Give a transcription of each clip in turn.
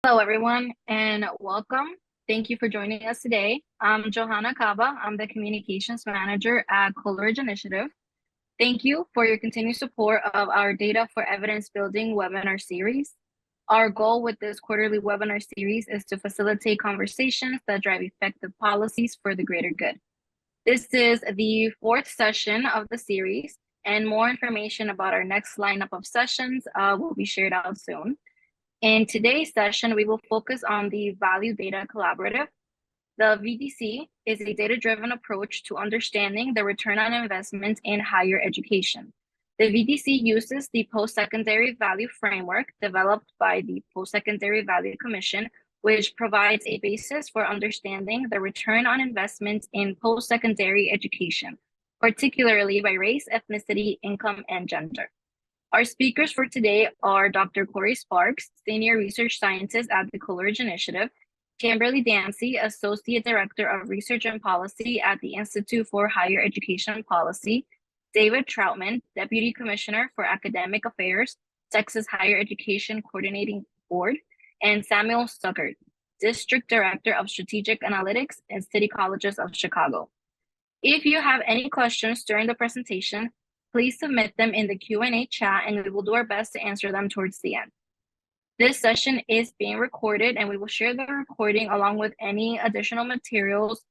Hello, everyone, and welcome. Thank you for joining us today. I'm Johanna Kaba. I'm the Communications Manager at Coleridge Initiative. Thank you for your continued support of our Data for Evidence Building webinar series. Our goal with this quarterly webinar series is to facilitate conversations that drive effective policies for the greater good. This is the fourth session of the series, and more information about our next lineup of sessions will be shared out soon. In today's session, we will focus on the Value Data Collaborative. The VDC is a data-driven approach to understanding the return on investment in higher education. The VDC uses the Postsecondary Value Framework developed by the Postsecondary Value Commission, which provides a basis for understanding the return on investment in post-secondary education, particularly by race, ethnicity, income, and gender. Our speakers for today are Dr. Corey Sparks, Senior Research Scientist at the Coleridge Initiative, Kimberly Dancy, Associate Director of Research and Policy at the Institute for Higher Education Policy, David Troutman, Deputy Commissioner for Academic Affairs, Texas Higher Education Coordinating Board, and Samuel Stuckert, District Director of Strategic Analytics at City Colleges of Chicago. If you have any questions during the presentation, please submit them in the Q&A chat and we will do our best to answer them towards the end. This session is being recorded and we will share the recording along with any additional materials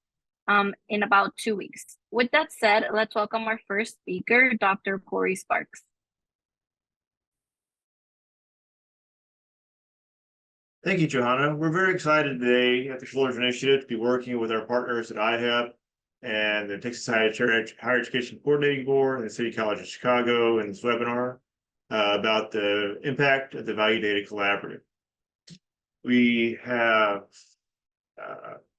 in about 2 weeks. With that said, let's welcome our first speaker, Dr. Corey Sparks. Thank you, Johanna. We're very excited today at the Coleridge Initiative to be working with our partners at IHEP and the Texas Higher Education Coordinating Board and the City College of Chicago in this webinar about the impact of the Value Data Collaborative. We have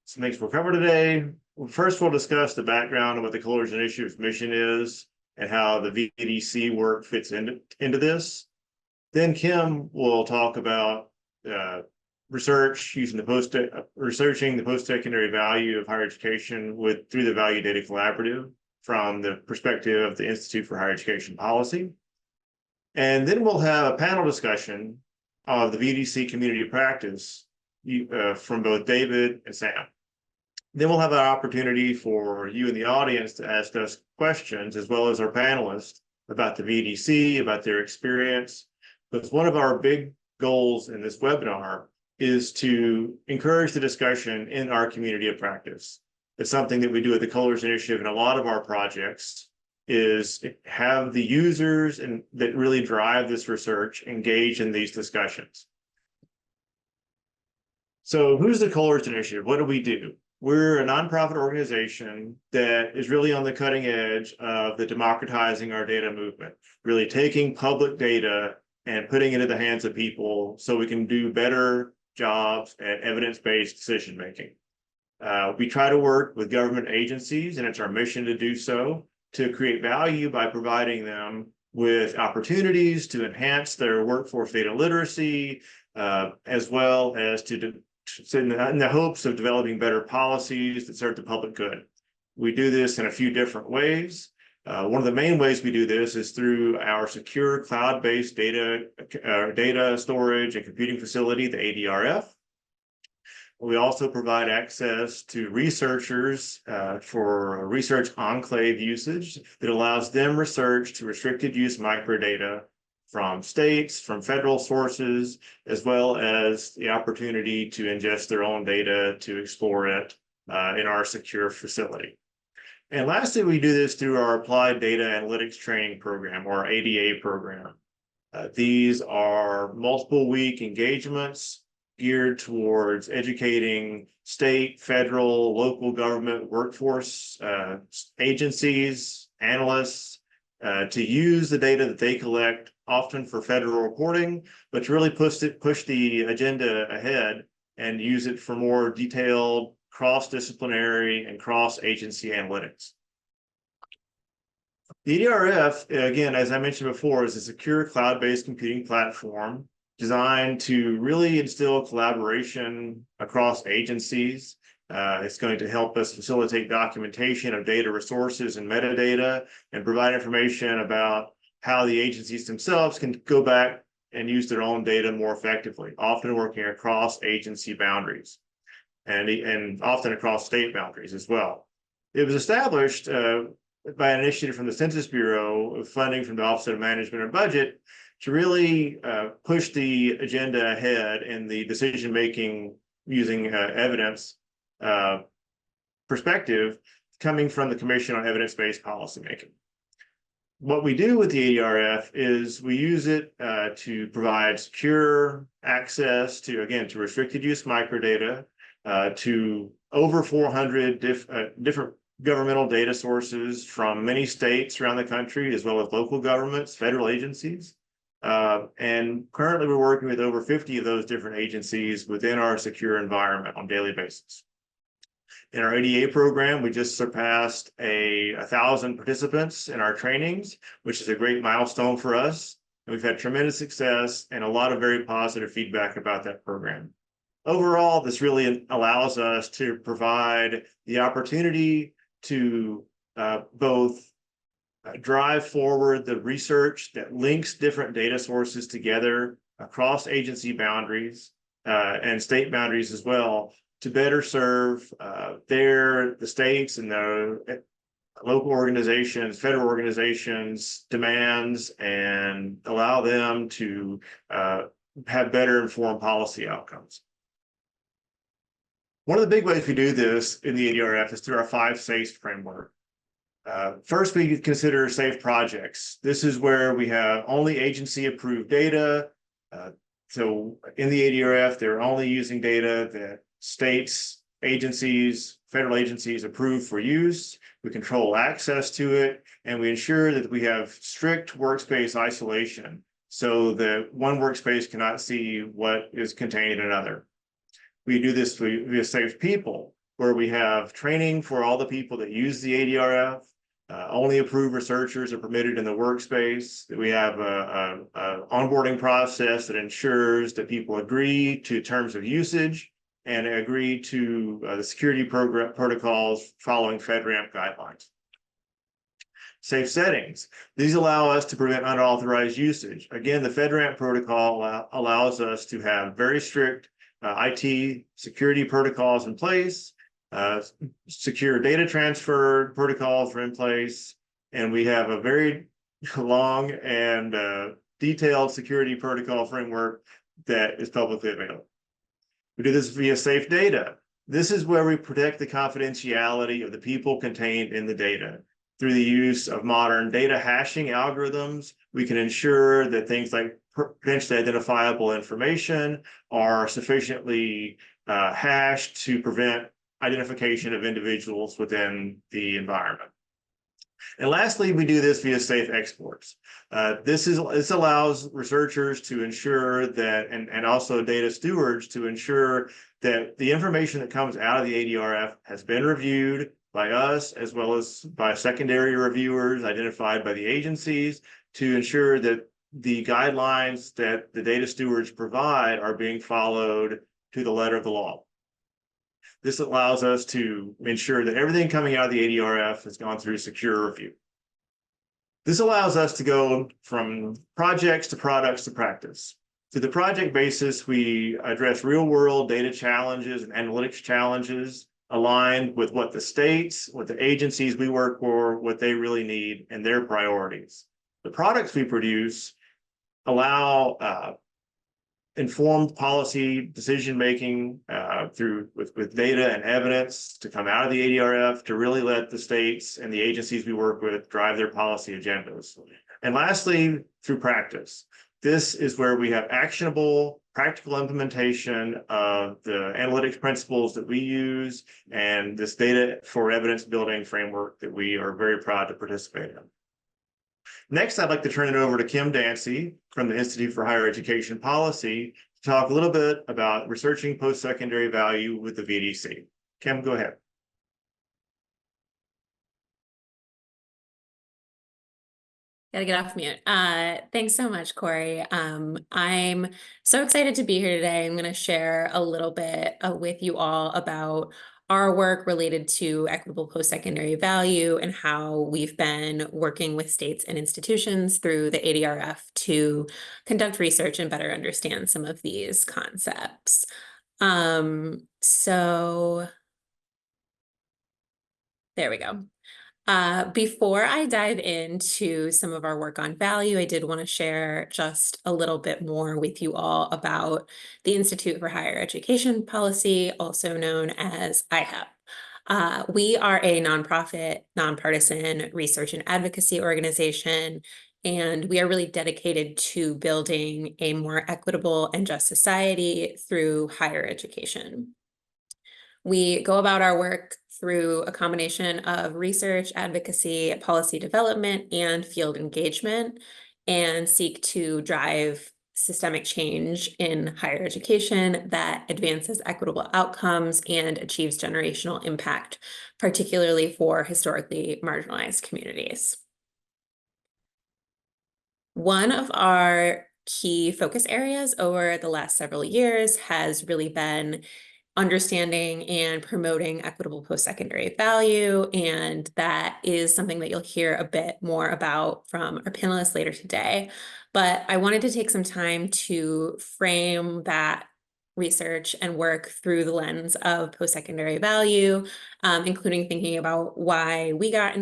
some things we'll cover today. First, we'll discuss the background of what the Coleridge Initiative's mission is and how the VDC work fits into this. Then Kim will talk about research using researching the post-secondary value of higher education through the Value Data Collaborative from the perspective of the Institute for Higher Education Policy. And then we'll have a panel discussion of the VDC community practice from both David and Sam. Then we'll have an opportunity for you in the audience to ask us questions, as well as our panelists, about the VDC, about their experience. Because one of our big goals in this webinar is to encourage the discussion in our community of practice. It's something that we do at the Coleridge Initiative and a lot of our projects is have the users that really drive this research engage in these discussions. So who's the Coleridge Initiative? What do we do? We're a nonprofit organization that is really on the cutting edge of the democratizing our data movement, really taking public data and putting it in the hands of people so we can do better jobs at evidence-based decision-making. We try to work with government agencies, and it's our mission to do so, to create value by providing them with opportunities to enhance their workforce data literacy, as well as in the hopes of developing better policies that serve the public good. We do this in a few different ways. One of the main ways we do this is through our secure cloud-based data storage and computing facility, the ADRF. We also provide access to researchers for research enclave usage that allows them research to restricted use microdata from states, from federal sources, as well as the opportunity to ingest their own data to explore it in our secure facility. And lastly, we do this through our Applied Data Analytics Training Program, or ADA program. These are multiple week engagements geared towards educating state, federal, local government workforce agencies, analysts, to use the data that they collect, often for federal reporting, but to really push the agenda ahead and use it for more detailed cross-disciplinary and cross-agency analytics. The EDRF, again, as I mentioned before, is a secure cloud-based computing platform designed to really instill collaboration across agencies. It's going to help us facilitate documentation of data resources and metadata and provide information about how the agencies themselves can go back and use their own data more effectively, often working across agency boundaries and often across state boundaries as well. It was established by an initiative from the Census Bureau of funding from the Office of Management and Budget to really push the agenda ahead in the decision-making using evidence perspective coming from the Commission on Evidence-Based Policymaking. What we do with the ADRF is we use it to provide secure access to, again, to restricted use microdata, to over 400 different governmental data sources from many states around the country, as well as local governments, federal agencies. And currently we're working with over 50 of those different agencies within our secure environment on a daily basis. In our ADA program, we just surpassed 1,000 participants in our trainings, which is a great milestone for us. And we've had tremendous success and a lot of very positive feedback about that program. Overall, this really allows us to provide the opportunity to both drive forward the research that links different data sources together across agency boundaries and state boundaries as well, to better serve the states and the local organizations, federal organizations' demands, and allow them to have better informed policy outcomes. One of the big ways we do this in the ADRF is through our 5 SAFE framework. First, we consider safe projects. This is where we have only agency approved data. So in the ADRF, they're only using data that states, agencies, federal agencies approve for use. We control access to it, and we ensure that we have strict workspace isolation so that one workspace cannot see what is contained in another. We do this via Safe People, where we have training for all the people that use the ADRF. Only approved researchers are permitted in the workspace. We have a onboarding process that ensures that people agree to terms of usage and agree to the security protocols following FedRAMP guidelines. Safe settings. These allow us to prevent unauthorized usage. Again, the FedRAMP protocol allows us to have very strict IT security protocols in place, secure data transfer protocols are in place, and we have a very long and detailed security protocol framework that is publicly available. We do this via safe data. This is where we protect the confidentiality of the people contained in the data. Through the use of modern data hashing algorithms, we can ensure that things like potentially identifiable information are sufficiently hashed to prevent identification of individuals within the environment. And lastly, we do this via safe exports. This allows researchers to ensure that, and also data stewards to ensure that the information that comes out of the ADRF has been reviewed by us, as well as by secondary reviewers identified by the agencies, to ensure that the guidelines that the data stewards provide are being followed to the letter of the law. This allows us to ensure that everything coming out of the ADRF has gone through secure review. This allows us to go from projects to products to practice. To the project basis, we address real-world data challenges and analytics challenges aligned with what the states, what the agencies we work for, what they really need and their priorities. The products we produce allow informed policy decision-making with data and evidence to come out of the ADRF to really let the states and the agencies we work with drive their policy agendas. And lastly, through practice. This is where we have actionable, practical implementation of the analytics principles that we use and this data for evidence building framework that we are very proud to participate in. Next, I'd like to turn it over to Kim Dancy from the Institute for Higher Education Policy to talk a little bit about researching post-secondary value with the VDC. Kim, go ahead. Gotta get off mute. Thanks so much, Corey. I'm so excited to be here today. I'm going to share a little bit with you all about our work related to equitable post-secondary value and how we've been working with states and institutions through the ADRF to conduct research and better understand some of these concepts. So there we go. Before I dive into some of our work on value, I did want to share just a little bit more with you all about the Institute for Higher Education Policy, also known as IHEP. We are a nonprofit, nonpartisan research and advocacy organization, and we are really dedicated to building a more equitable and just society through higher education. We go about our work through a combination of research, advocacy, policy development, and field engagement, and seek to drive systemic change in higher education that advances equitable outcomes and achieves generational impact, particularly for historically marginalized communities. One of our key focus areas over the last several years has really been understanding and promoting equitable post-secondary value, and that is something that you'll hear a bit more about from our panelists later today. But I wanted to take some time to frame that research and work through the lens of post-secondary value, including thinking about why we got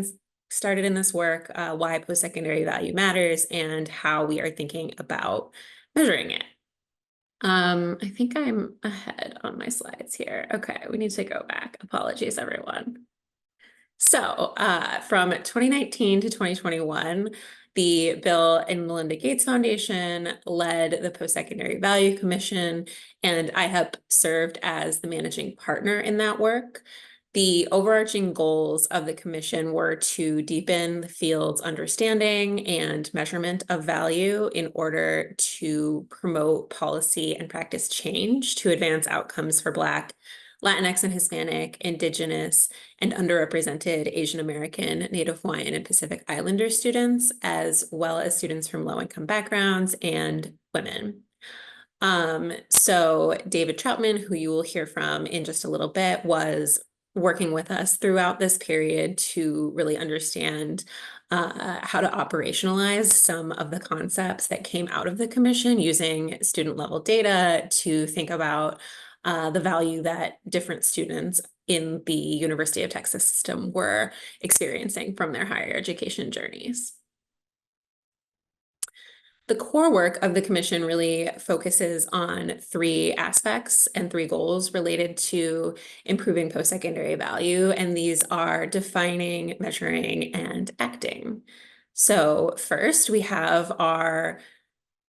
started in this work, why post-secondary value matters, and how we are thinking about measuring it. I think I'm ahead on my slides here. Okay, we need to go back. Apologies, everyone. So from 2019 to 2021, the Bill and Melinda Gates Foundation led the Postsecondary Value Commission, and IHEP served as the managing partner in that work. The overarching goals of the commission were to deepen the field's understanding and measurement of value in order to promote policy and practice change to advance outcomes for Black, Latinx and Hispanic, Indigenous, and underrepresented Asian American, Native Hawaiian, and Pacific Islander students, as well as students from low-income backgrounds and women. So David Troutman, who you will hear from in just a little bit, was working with us throughout this period to really understand how to operationalize some of the concepts that came out of the commission using student level data to think about the value that different students in the University of Texas system were experiencing from their higher education journeys. The core work of the commission really focuses on three aspects and three goals related to improving post-secondary value, and these are defining, measuring, and acting. So first, we have our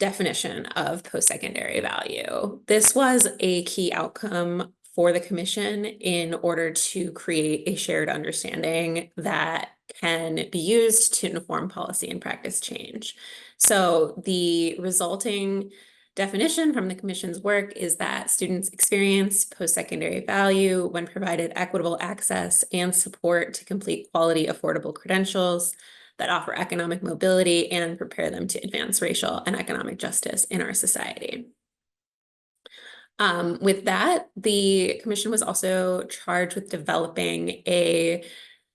definition of post-secondary value. This was a key outcome for the commission in order to create a shared understanding that can be used to inform policy and practice change. So the resulting definition from the commission's work is that students experience post-secondary value when provided equitable access and support to complete quality, affordable credentials that offer economic mobility and prepare them to advance racial and economic justice in our society. With that, the commission was also charged with developing a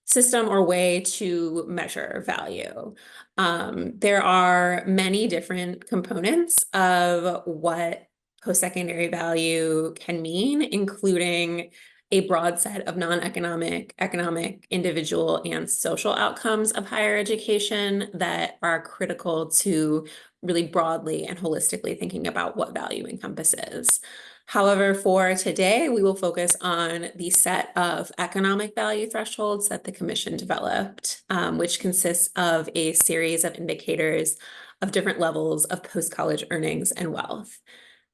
system or way to measure value. There are many different components of what post-secondary value can mean, including a broad set of non-economic, economic, individual, and social outcomes of higher education that are critical to really broadly and holistically thinking about what value encompasses. However, for today, we will focus on the set of economic value thresholds that the commission developed, which consists of a series of indicators of different levels of post-college earnings and wealth.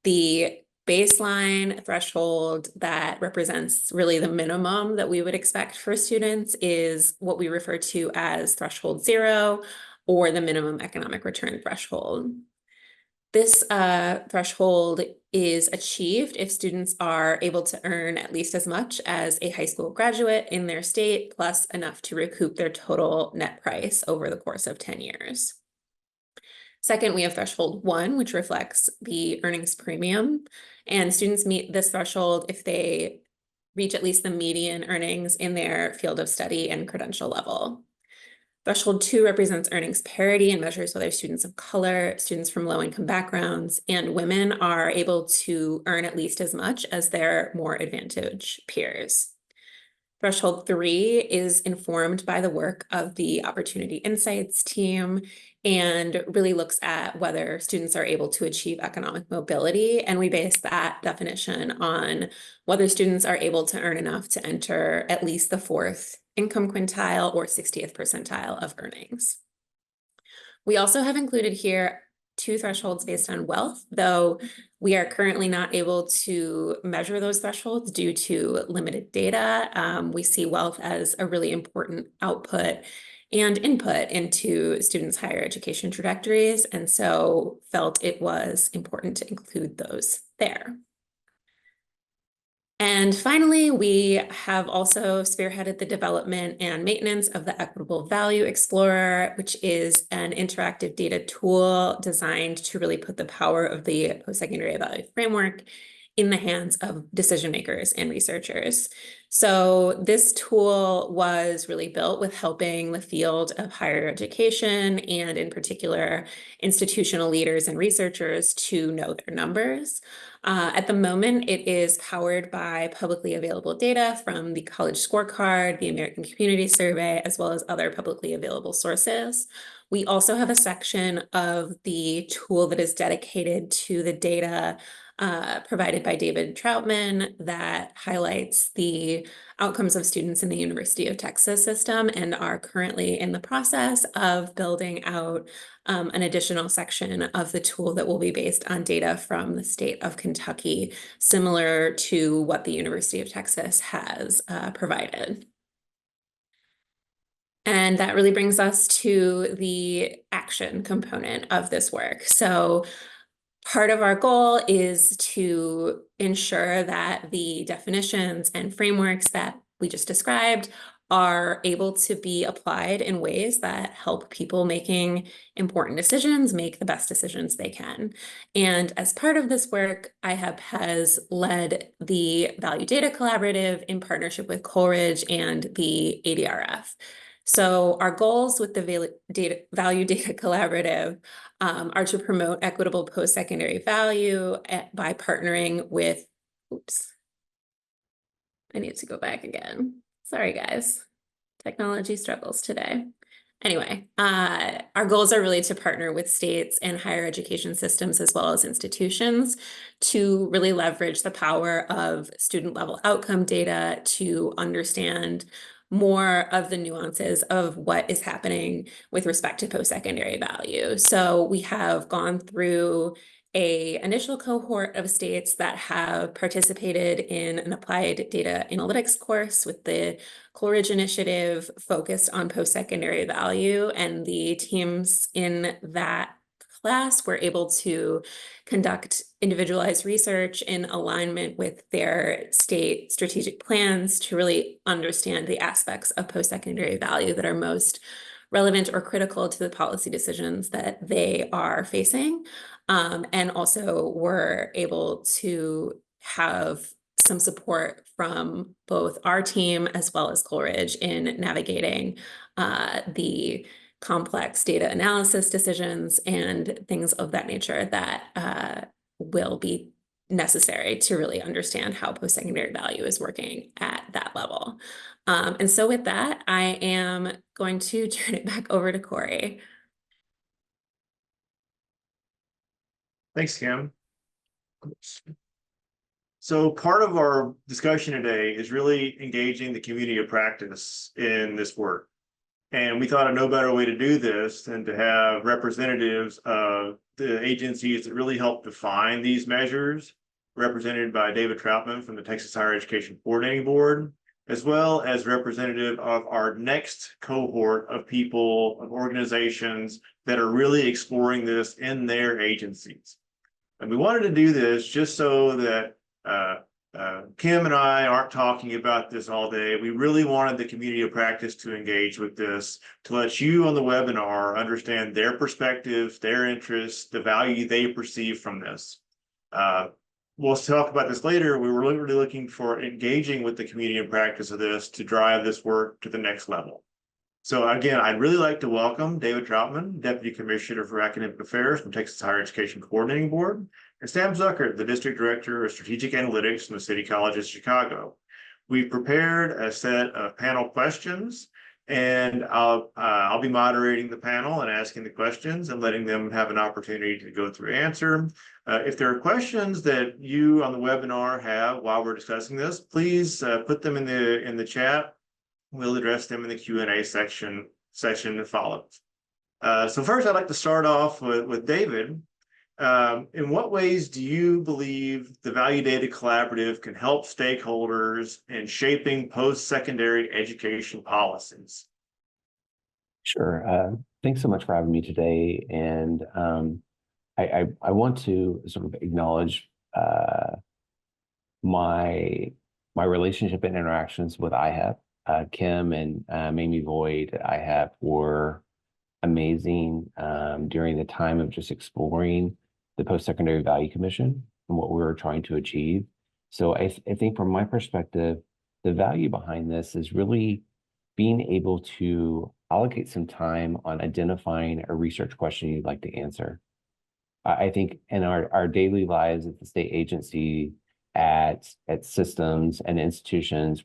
The baseline threshold that represents really the minimum that we would expect for students is what we refer to as threshold 0, or the minimum economic return threshold. This threshold is achieved if students are able to earn at least as much as a high school graduate in their state, plus enough to recoup their total net price over the course of 10 years. Second, we have threshold 1, which reflects the earnings premium, and students meet this threshold if they reach at least the median earnings in their field of study and credential level. Threshold 2 represents earnings parity and measures whether students of color, students from low-income backgrounds, and women are able to earn at least as much as their more advantaged peers. Threshold 3 is informed by the work of the Opportunity Insights team and really looks at whether students are able to achieve economic mobility. And we base that definition on whether students are able to earn enough to enter at least the 4th income quintile or 60th percentile of earnings. We also have included here 2 thresholds based on wealth, though we are currently not able to measure those thresholds due to limited data. We see wealth as a really important output and input into students' higher education trajectories, and so felt it was important to include those there. And finally, we have also spearheaded the development and maintenance of the Equitable Value Explorer, which is an interactive data tool designed to really put the power of the Postsecondary Value Framework in the hands of decision makers and researchers. So this tool was really built with helping the field of higher education and in particular institutional leaders and researchers to know their numbers. At the moment, it is powered by publicly available data from the College Scorecard, the American Community Survey, as well as other publicly available sources. We also have a section of the tool that is dedicated to the data provided by David Troutman that highlights the outcomes of students in the University of Texas system, and are currently in the process of building out an additional section of the tool that will be based on data from the state of Kentucky, similar to what the University of Texas has provided. And that really brings us to the action component of this work. So part of our goal is to ensure that the definitions and frameworks that we just described are able to be applied in ways that help people making important decisions make the best decisions they can. And as part of this work, IHEP has led the Value Data Collaborative in partnership with Coleridge and the ADRF. So our goals with the Value Data Collaborative are to promote equitable post-secondary value by partnering with, oops, I need to go back again. Sorry, guys. Technology struggles today. Anyway, our goals are really to partner with states and higher education systems as well as institutions to really leverage the power of student level outcome data to understand more of the nuances of what is happening with respect to post-secondary value. So we have gone through an initial cohort of states that have participated in an applied data analytics course with the Coleridge Initiative focused on post-secondary value, and the teams in that class were able to conduct individualized research in alignment with their state strategic plans to really understand the aspects of post-secondary value that are most relevant or critical to the policy decisions that they are facing. And also were able to have some support from both our team as well as Coleridge in navigating the complex data analysis decisions and things of that nature that will be necessary to really understand how post-secondary value is working at that level. And so with that, I am going to turn it back over to Corey. Thanks, Kim. So part of our discussion today is really engaging the community of practice in this work. And we thought of no better way to do this than to have representatives of the agencies that really help define these measures, represented by David Troutman from the Texas Higher Education Coordinating Board, as well as representative of our next cohort of people, of organizations that are really exploring this in their agencies. And we wanted to do this just so that Kim and I aren't talking about this all day. We really wanted the community of practice to engage with this, to let you on the webinar understand their perspectives, their interests, the value they perceive from this. we'll talk about this later. We were really looking for engaging with the community and practice of this to drive this work to the next level. So again, I'd really like to welcome David Troutman, Deputy Commissioner for Academic Affairs from Texas Higher Education Coordinating Board, and Sam Zucker, the District Director of Strategic Analytics from the City College of Chicago. We've prepared a set of panel questions, and I'll be moderating the panel and asking the questions and letting them have an opportunity to go through answer. If there are questions that you on the webinar have while we're discussing this, please put them in the chat. We'll address them in the Q&A session that follows. So first, I'd like to start off with David. In what ways do you believe the Value Data Collaborative can help stakeholders in shaping post-secondary education policies? Sure. Thanks so much for having me today. And I want to sort of acknowledge my relationship and interactions with IHEP. Kim and Mamie Voigt at IHEP were amazing during the time of just exploring the Postsecondary Value Commission and what we were trying to achieve. So I think from my perspective, the value behind this is really being able to allocate some time on identifying a research question you'd like to answer. I think in our daily lives at the state agency, at systems and institutions,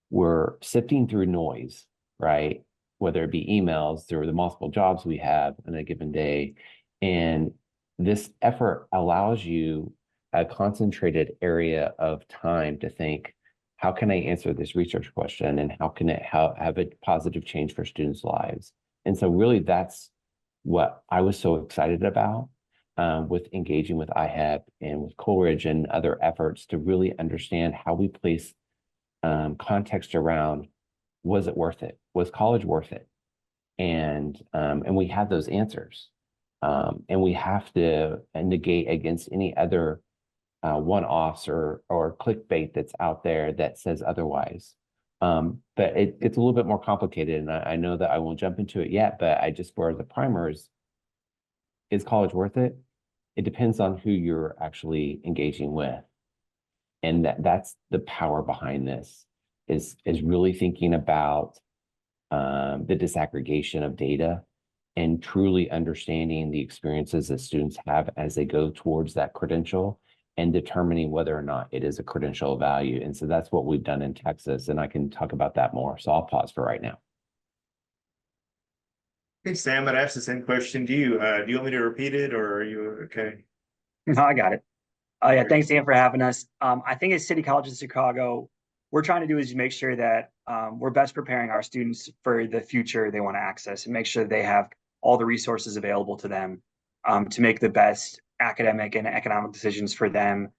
we're sifting through noise, right? Whether it be emails, through the multiple jobs we have in a given day. And this effort allows you a concentrated area of time to think, how can I answer this research question and how can it have a positive change for students' lives? And so really that's what I was so excited about with engaging with IHEP and with Coleridge and other efforts to really understand how we place context around, was it worth it? Was college worth it? And we had those answers. And we have to negate against any other one-offs or clickbait that's out there that says otherwise. But it's a little bit more complicated, and I know that I won't jump into it yet, but I just, for the primers, is college worth it? It depends on who you're actually engaging with. And that's the power behind this, is really thinking about the disaggregation of data and truly understanding the experiences that students have as they go towards that credential and determining whether or not it is a credential of value. And so that's what we've done in Texas, and I can talk about that more. So I'll pause for right now. Hey, Sam, I'd ask the same question to you. Do you want me to repeat it, or are you okay? No, I got it. Yeah, thanks, Dan, for having us. I think at City College of Chicago, we're trying to do is make sure that we're best preparing our students for the future they want to access and make sure they have all the resources available to them to make the best academic and economic decisions for them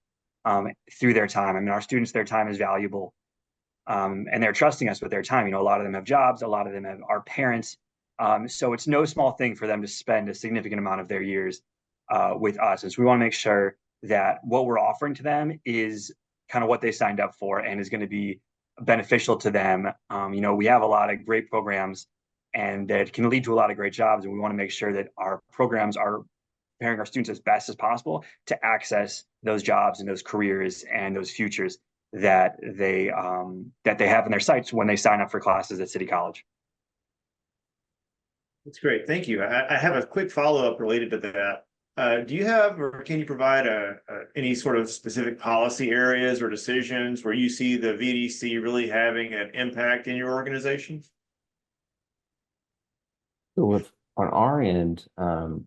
through their time. I mean, our students, their time is valuable, and they're trusting us with their time. You know, a lot of them have jobs, a lot of them are parents. So it's no small thing for them to spend a significant amount of their years with us. And so we want to make sure that what we're offering to them is kind of what they signed up for and is going to be beneficial to them. You know, we have a lot of great programs and that can lead to a lot of great jobs. And we want to make sure that our programs are preparing our students as best as possible to access those jobs and those careers and those futures that they have in their sights when they sign up for classes at City College. That's great. Thank you. I have a quick follow-up related to that. Do you have, or can you provide any sort of specific policy areas or decisions where you see the VDC really having an impact in your organization? So on our end,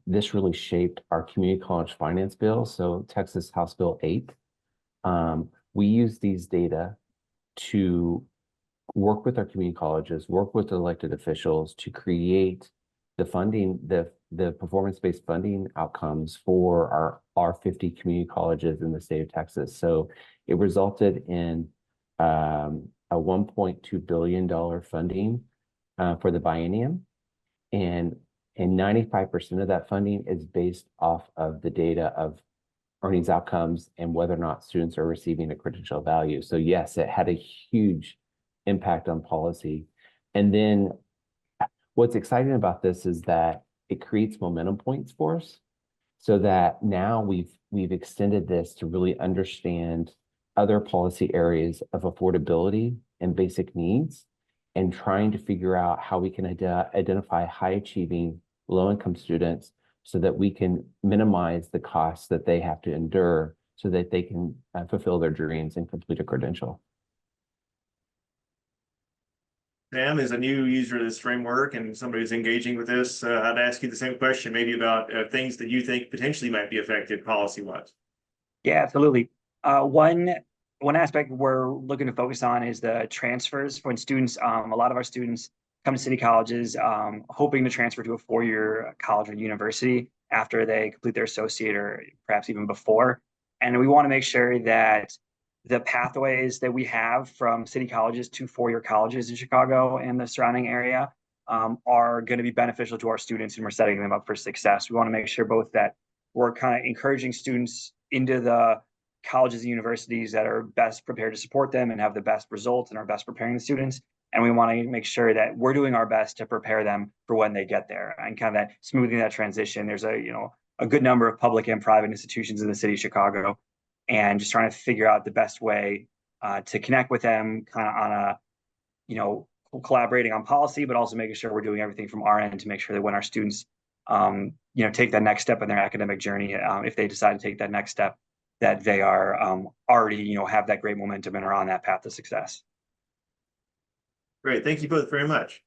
this really shaped our community college finance bill. So Texas House Bill 8, we use these data to work with our community colleges, work with elected officials to create the funding, the performance-based funding outcomes for our 50 community colleges in the state of Texas. So it resulted in a $1.2 billion funding for the biennium. And 95% of that funding is based off of the data of earnings outcomes and whether or not students are receiving a credential value. So yes, it had a huge impact on policy. And then what's exciting about this is that it creates momentum points for us. so that now we've extended this to really understand other policy areas of affordability and basic needs, and trying to figure out how we can identify high achieving low income students so that we can minimize the costs that they have to endure so that they can fulfill their dreams and complete a credential. Sam, as a new user of this framework and somebody who's engaging with this, I'd ask you the same question, maybe about things that you think potentially might be affected policy-wise. Yeah, absolutely. One aspect we're looking to focus on is the transfers. When students, a lot of our students come to city colleges hoping to transfer to a four-year college or university after they complete their associate or perhaps even before. And we want to make sure that the pathways that we have from city colleges to four-year colleges in Chicago and the surrounding area are going to be beneficial to our students, and we're setting them up for success. We want to make sure both that we're kind of encouraging students into the colleges and universities that are best prepared to support them and have the best results and are best preparing the students. And we want to make sure that we're doing our best to prepare them for when they get there and kind of that smoothing that transition. There's a good number of public and private institutions in the city of Chicago, and just trying to figure out the best way to connect with them kind of on a, collaborating on policy, but also making sure we're doing everything from our end to make sure that when our students, take that next step in their academic journey, if they decide to take that next step, that they are already, have that great momentum and are on that path to success. Great, thank you both very much.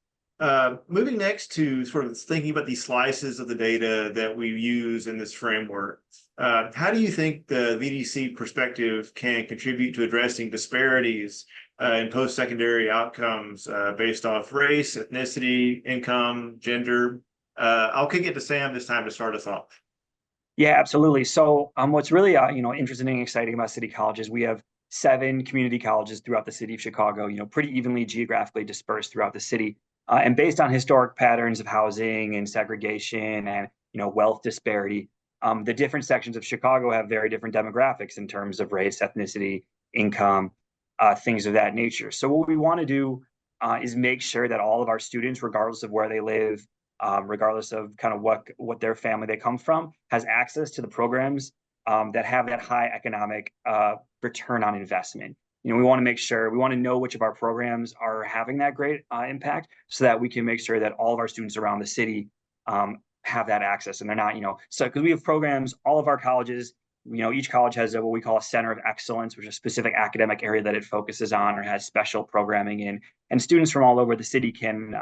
Moving next to sort of thinking about these slices of the data that we use in this framework, how do you think the VDC perspective can contribute to addressing disparities in post-secondary outcomes based off race, ethnicity, income, gender? I'll kick it to Sam this time to start us off. Yeah, absolutely. So what's really interesting and exciting about city colleges, we have 7 community colleges throughout the city of Chicago, pretty evenly geographically dispersed throughout the city. And based on historic patterns of housing and segregation and wealth disparity, the different sections of Chicago have very different demographics in terms of race, ethnicity, income, things of that nature. So what we want to do is make sure that all of our students, regardless of where they live, regardless of kind of what their family they come from, has access to the programs that have that high economic return on investment. We want to make sure, we want to know which of our programs are having that great impact so that we can make sure that all of our students around the city have that access, and they're not, so because we have programs, all of our colleges, each college has what we call a center of excellence, which is a specific academic area that it focuses on or has special programming in, and students from all over the city can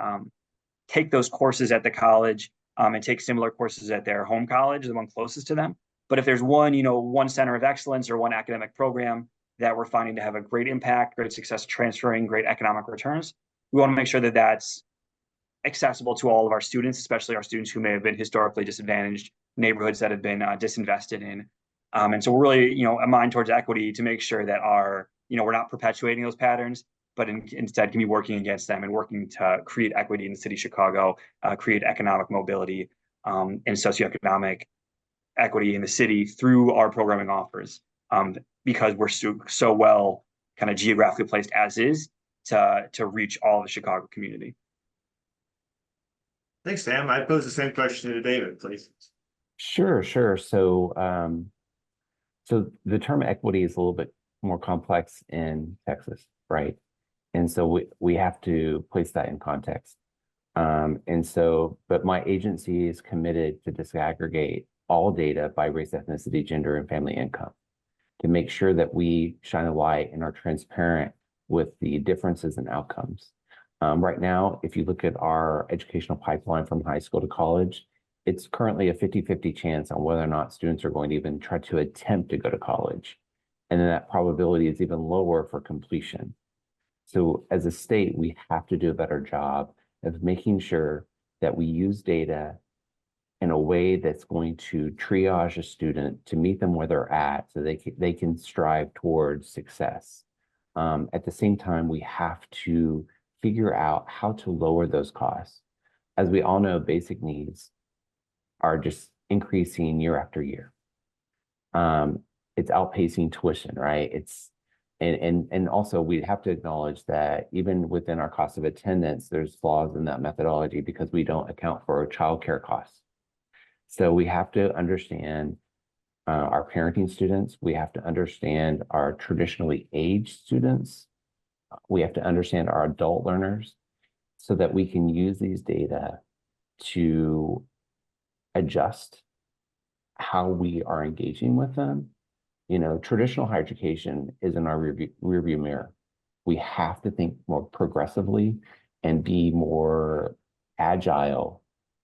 take those courses at the college and take similar courses at their home college, the one closest to them. But if there's one center of excellence or one academic program that we're finding to have a great impact, great success transferring, great economic returns, we want to make sure that that's accessible to all of our students, especially our students who may have been historically disadvantaged, neighborhoods that have been disinvested in. And so we're really, a mind towards equity to make sure that we're not perpetuating those patterns, but instead can be working against them and working to create equity in the city of Chicago, create economic mobility and socioeconomic equity in the city through our programming offers, because we're so well kind of geographically placed as is to reach all of the Chicago community. Thanks, Sam. I pose the same question to David, please. Sure. So, so the term equity is a little bit more complex in Texas, right? And so we have to place that in context. But my agency is committed to disaggregate all data by race, ethnicity, gender, and family income to make sure that we shine a light and are transparent with the differences in outcomes. Right now, if you look at our educational pipeline from high school to college, it's currently a 50-50 chance on whether or not students are going to even try to attempt to go to college. And then that probability is even lower for completion. So as a state, we have to do a better job of making sure that we use data in a way that's going to triage a student to meet them where they're at so they can strive towards success. At the same time, we have to figure out how to lower those costs. As we all know, basic needs are just increasing year after year. It's outpacing tuition, right? And also we have to acknowledge that even within our cost of attendance, there's flaws in that methodology because we don't account for childcare costs. So we have to understand our parenting students. We have to understand our traditionally aged students. We have to understand our adult learners so that we can use these data to adjust how we are engaging with them. You know, traditional higher education is in our rearview mirror. We have to think more progressively and be more agile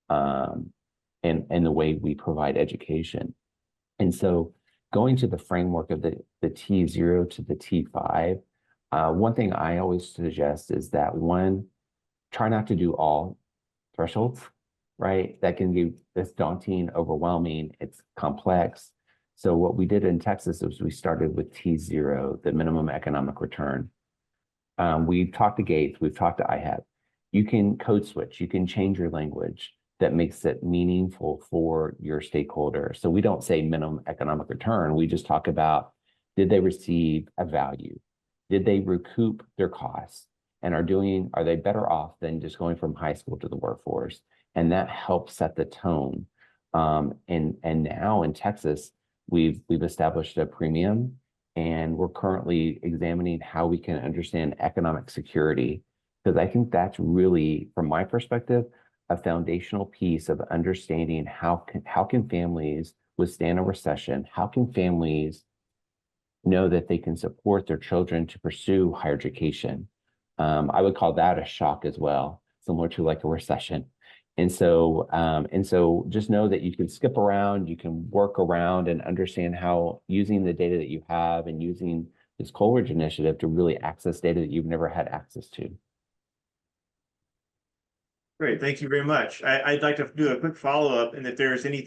in the way we provide education. And so going to the framework of the T0 to the T5, one thing I always suggest is that one, try not to do all thresholds, right? That can be this daunting, overwhelming, it's complex. So what we did in Texas is we started with T0, the minimum economic return. We've talked to Gates, we've talked to IHEP. You can code switch, you can change your language that makes it meaningful for your stakeholder. So we don't say minimum economic return, we just talk about, did they receive a value? Did they recoup their costs? And are they better off than just going from high school to the workforce? And that helps set the tone. And now in Texas, we've established a premium, and we're currently examining how we can understand economic security, because I think that's really, from my perspective, a foundational piece of understanding how can families withstand a recession? How can families know that they can support their children to pursue higher education? I would call that a shock as well, similar to like a recession. And so just know that you can skip around, you can work around and understand how using the data that you have and using this Coleridge Initiative to really access data that you've never had access to. Great, thank you very much. I'd like to do a quick follow-up, and if there's any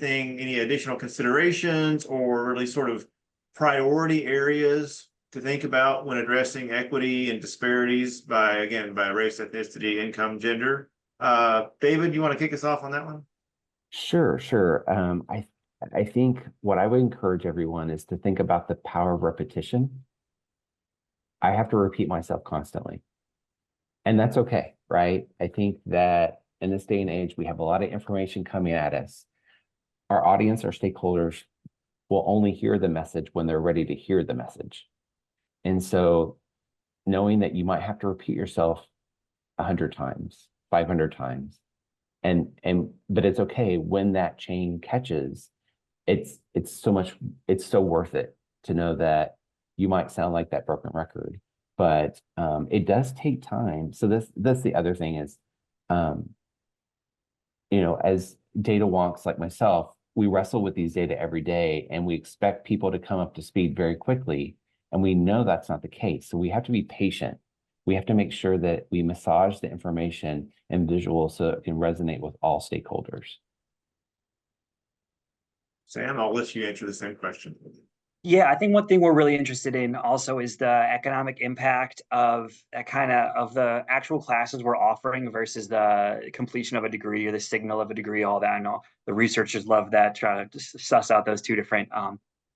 additional considerations or really sort of priority areas to think about when addressing equity and disparities by race, ethnicity, income, gender. David, you want to kick us off on that one? Sure. I think what I would encourage everyone is to think about the power of repetition. I have to repeat myself constantly, and that's okay, right? I think that in this day and age, we have a lot of information coming at us. Our audience, our stakeholders will only hear the message when they're ready to hear the message. And so knowing that you might have to repeat yourself 100 times, 500 times, but it's okay when that chain catches. It's so worth it to know that you might sound like that broken record, but it does take time. So that's the other thing is, as data wonks like myself, we wrestle with these data every day, and we expect people to come up to speed very quickly. And we know that's not the case. So we have to be patient. We have to make sure that we massage the information and visuals so it can resonate with all stakeholders. Sam, I'll let you answer the same question. Yeah, I think one thing we're really interested in also is the economic impact of the actual classes we're offering versus the completion of a degree or the signal of a degree, all that. I know the researchers love that, try to just suss out those two different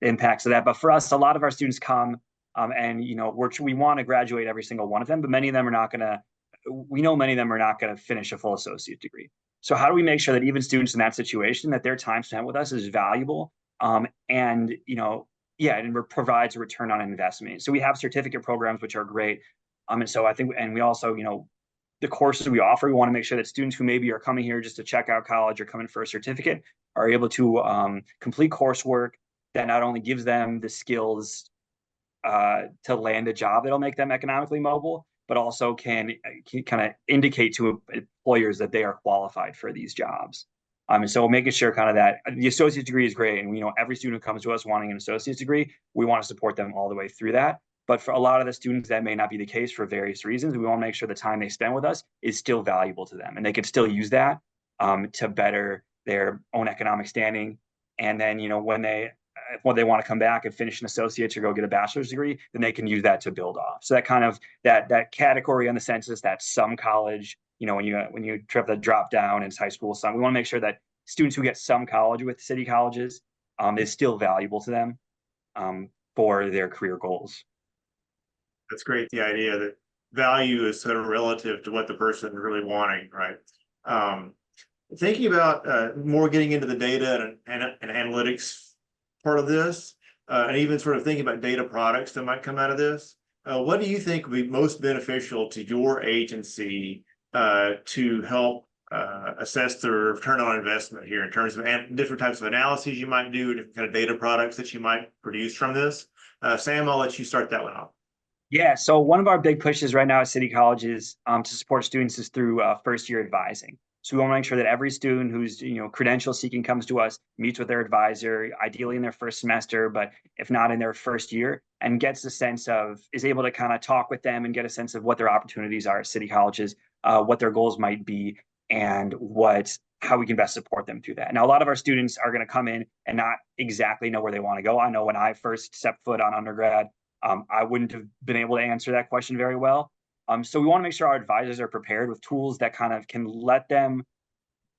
impacts of that. But for us, a lot of our students come and we want to graduate every single one of them, but many of them are not going to finish a full associate degree. So how do we make sure that even students in that situation, that their time spent with us is valuable and it provides a return on investment. So we have certificate programs, which are great. And so I think, and we also, the courses we offer, we want to make sure that students who maybe are coming here just to check out college or coming for a certificate are able to complete coursework that not only gives them the skills to land a job that'll make them economically mobile, but also can kind of indicate to employers that they are qualified for these jobs. And so making sure kind of that the associate degree is great. And every student who comes to us wanting an associate's degree, we want to support them all the way through that. But for a lot of the students, that may not be the case for various reasons. We want to make sure the time they spend with us is still valuable to them, and they can still use that to better their own economic standing. And then, when they want to come back and finish an associate's or go get a bachelor's degree, then they can use that to build off. So that kind of that category on the census, that some college, when you trip the drop down in high school, we want to make sure that students who get some college with city colleges is still valuable to them for their career goals. That's great. The idea that value is sort of relative to what the person is really wanting, right? thinking about more getting into the data and analytics part of this, and even sort of thinking about data products that might come out of this, what do you think would be most beneficial to your agency to help assess the return on investment here in terms of different types of analyses you might do, different kind of data products that you might produce from this? Sam, I'll let you start that one off. Yeah, so one of our big pushes right now at City Colleges to support students is through first year advising. So we want to make sure that every student who's credential seeking comes to us, meets with their advisor, ideally in their first semester, but if not in their first year, and gets a sense of, is able to kind of talk with them and get a sense of what their opportunities are at City Colleges, what their goals might be, and how we can best support them through that. Now, a lot of our students are going to come in and not exactly know where they want to go. I know when I first stepped foot on undergrad, I wouldn't have been able to answer that question very well. So we want to make sure our advisors are prepared with tools that kind of can let them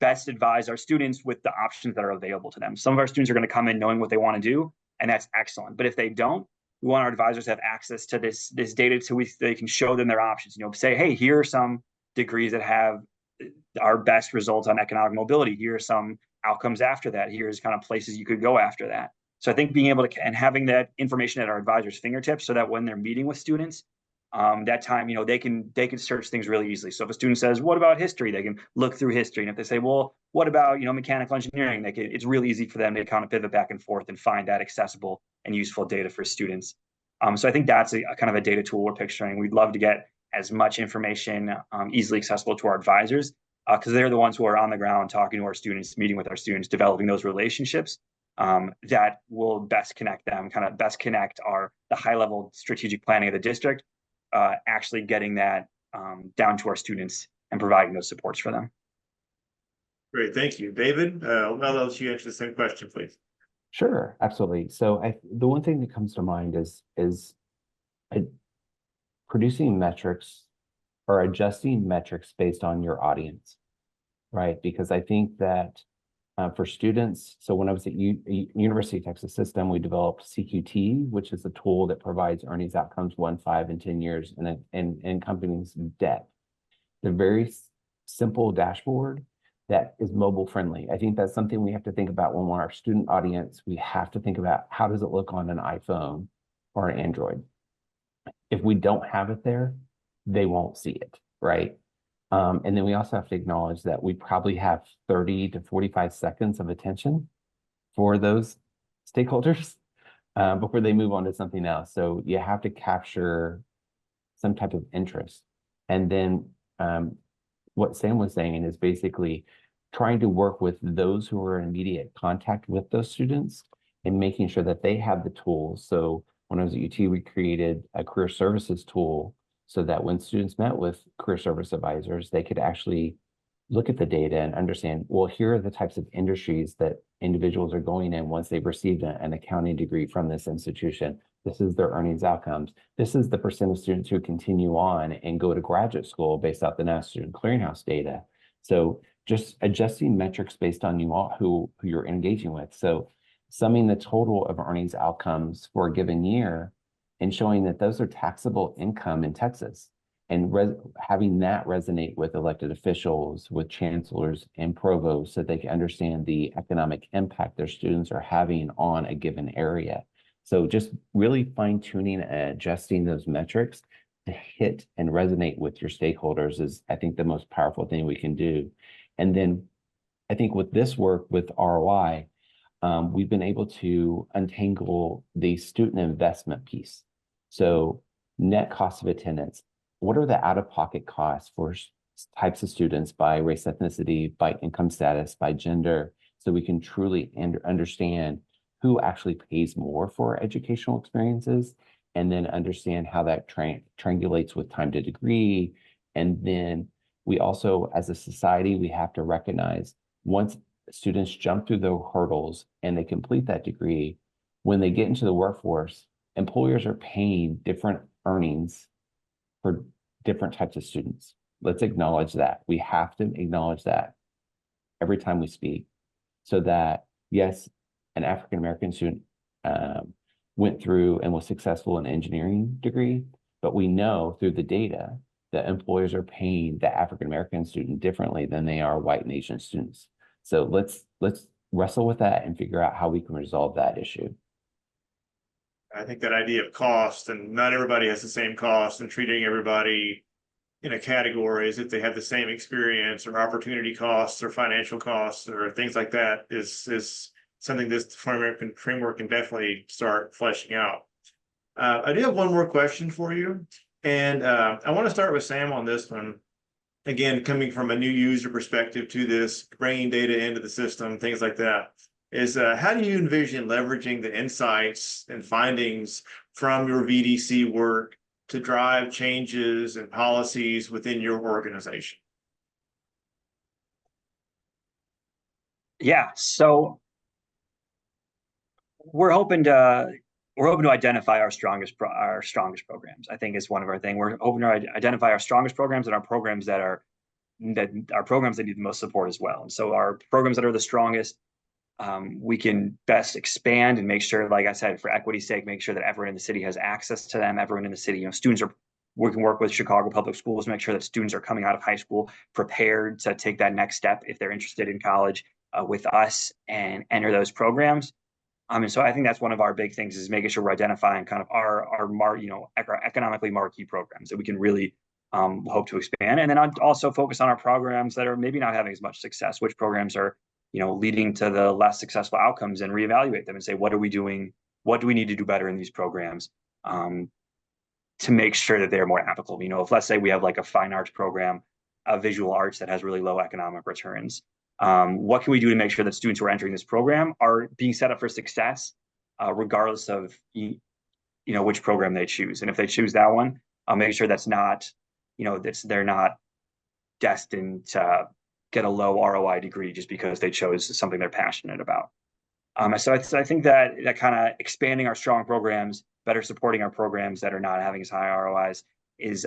best advise our students with the options that are available to them. Some of our students are going to come in knowing what they want to do, and that's excellent. But if they don't, we want our advisors to have access to this data so they can show them their options. Say, hey, here are some degrees that have our best results on economic mobility. Here are some outcomes after that. Here's kind of places you could go after that. So I think being able to and having that information at our advisors' fingertips so that when they're meeting with students, that time, they can search things really easily. So if a student says, what about history? They can look through history. And if they say, well, what about, mechanical engineering? It's really easy for them to kind of pivot back and forth and find that accessible and useful data for students. So I think that's a kind of a data tool we're picturing. We'd love to get as much information easily accessible to our advisors because they're the ones who are on the ground talking to our students, meeting with our students, developing those relationships. That will best connect them, kind of best connect the high level strategic planning of the district, actually getting that down to our students and providing those supports for them. Great, thank you. David, I'll let you answer the same question, please. Sure, absolutely. So the one thing that comes to mind is producing metrics or adjusting metrics based on your audience, right? Because I think that for students, so when I was at University of Texas System, we developed CQT, which is a tool that provides earnings outcomes 1, 5, and 10 years and encompassing debt. The very simple dashboard that is mobile friendly. I think that's something we have to think about when we're our student audience. We have to think about how does it look on an iPhone or an Android. If we don't have it there, they won't see it, right? And then we also have to acknowledge that we probably have 30 to 45 seconds of attention for those stakeholders before they move on to something else. So you have to capture some type of interest. And then what Sam was saying is basically trying to work with those who are in immediate contact with those students and making sure that they have the tools. So when I was at UT, we created a career services tool so that when students met with career service advisors, they could actually look at the data and understand, well, here are the types of industries that individuals are going in once they've received an accounting degree from this institution. This is their earnings outcomes. This is the percent of students who continue on and go to graduate school based off the National Student Clearinghouse data. So just adjusting metrics based on who you're engaging with. So summing the total of earnings outcomes for a given year and showing that those are taxable income in Texas and having that resonate with elected officials, with chancellors and provosts so they can understand the economic impact their students are having on a given area. So just really fine tuning and adjusting those metrics to hit and resonate with your stakeholders is, I think, the most powerful thing we can do. And then I think with this work with ROI, we've been able to untangle the student investment piece. So net cost of attendance, what are the out-of-pocket costs for types of students by race, ethnicity, by income status, by gender, so we can truly understand who actually pays more for educational experiences, and then understand how that triangulates with time to degree. And then we also, as a society, we have to recognize once students jump through the hurdles and they complete that degree, when they get into the workforce, employers are paying different earnings for different types of students. Let's acknowledge that. We have to acknowledge that every time we speak, so that, yes, an African-American student went through and was successful in an engineering degree, but we know through the data the employers are paying the African-American student differently than they are white Asian students. So let's wrestle with that and figure out how we can resolve that issue. I think that idea of cost, and not everybody has the same cost, and treating everybody in a category as if they have the same experience or opportunity costs or financial costs or things like that is something this framework can definitely start fleshing out. I do have one more question for you, and I want to start with Sam on this one. Again, coming from a new user perspective to this, bringing data into the system, things like that, is how do you envision leveraging the insights and findings from your VDC work to drive changes and policies within your organization? Yeah, so we're hoping to identify our strongest programs. I think is one of our things. We're hoping to identify our strongest programs and our programs that need the most support as well. And so our programs that are the strongest, we can best expand and make sure, like I said, for equity's sake, make sure that everyone in the city has access to them. Everyone in the city, students we can work with Chicago Public Schools to make sure that students are coming out of high school prepared to take that next step if they're interested in college with us and enter those programs. And so I think that's one of our big things is making sure we're identifying kind of our economically marquee programs that we can really hope to expand. And then I'd also focus on our programs that are maybe not having as much success, which programs are leading to the less successful outcomes, and reevaluate them and say, what are we doing? What do we need to do better in these programs to make sure that they're more applicable? If let's say we have like a fine arts program, a visual arts that has really low economic returns, what can we do to make sure that students who are entering this program are being set up for success, regardless of which program they choose? And if they choose that one, make sure that's not, they're not destined to get a low ROI degree just because they chose something they're passionate about. So I think that kind of expanding our strong programs, better supporting our programs that are not having as high ROIs is